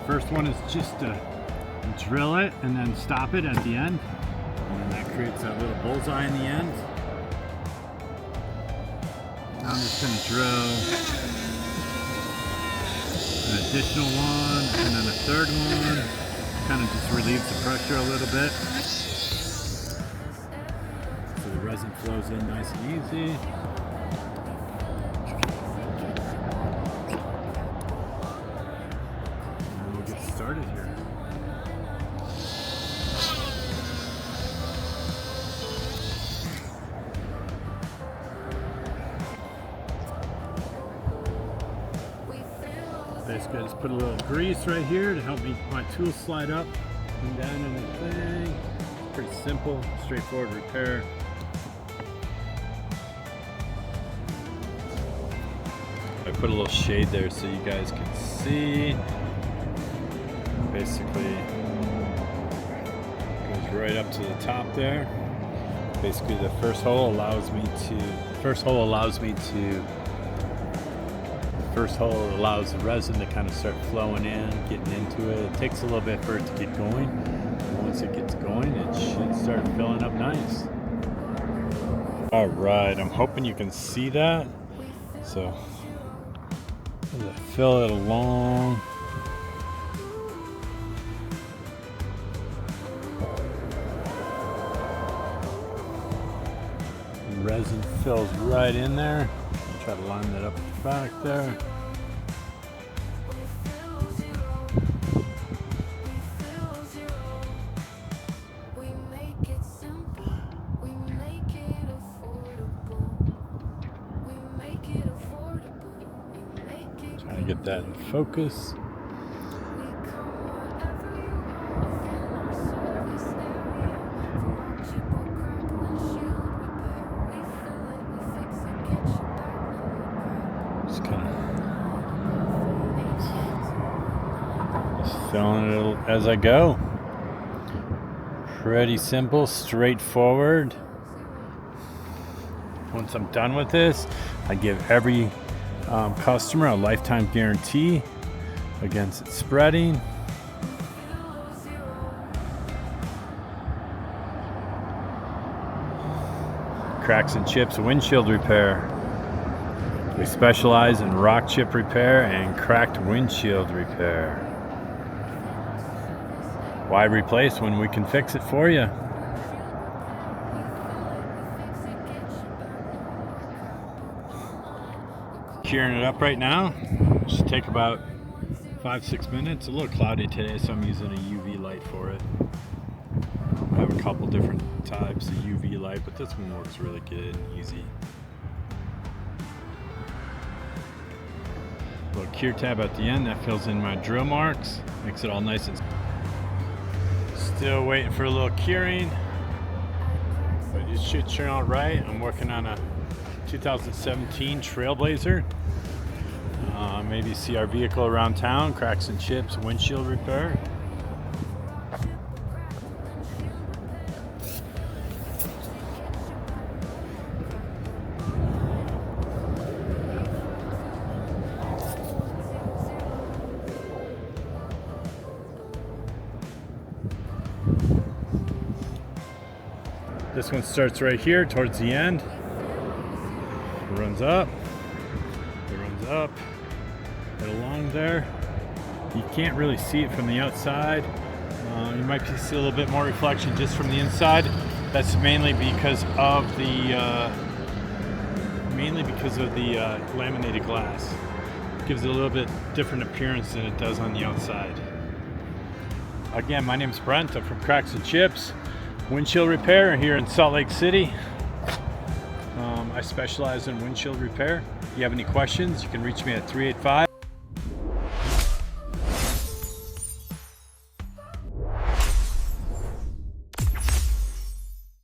first one is just to drill it and then stop it at the end. And then that creates that little bullseye in the end. Now I'm just going to drill an additional one and then a third one. Kind of just relieves the pressure a little bit. So the resin flows in nice and easy. And we'll get started here. Basically, I just put a little grease right here to help my tool slide up and down in the thing. Pretty simple, straightforward repair. I put a little shade there so you guys can see. Basically, it goes right up to the top there. Basically, the first hole allows the resin to kind of start flowing in, getting into it. It takes a little bit for it to get going. And once it gets going, it should start filling up nice. All right, I'm hoping you can see that. So, as I fill it along. The resin fills right in there. Try to line that up at the back there. Trying to get that in focus. Filling it as I go. Pretty simple, straightforward. Once I'm done with this, I give every customer a lifetime guarantee against it spreading. Cracks and Chips Windshield Repair. We specialize in rock chip repair and cracked windshield repair. Why replace when we can fix it for you? Curing it up right now. Should take about 5-6 minutes. A little cloudy today, so I'm using a UV light for it. I have a couple different types of UV light, but this one works really good and easy. Little cure tab at the end that fills in my drill marks, makes it all nice and still waiting for a little curing, but it should turn out right. I'm working on a 2017 Trailblazer. Maybe see our vehicle around town. Cracks and Chips Windshield Repair. This one starts right here towards the end. It runs up, right along there. You can't really see it from the outside. You might see a little bit more reflection just from the inside. That's mainly because of the laminated glass. It gives it a little bit different appearance than it does on the outside. Again, my name is Brent. I'm from Cracks and Chips Windshield Repair here in Salt Lake City. I specialize in windshield repair. If you have any questions, you can reach me at 385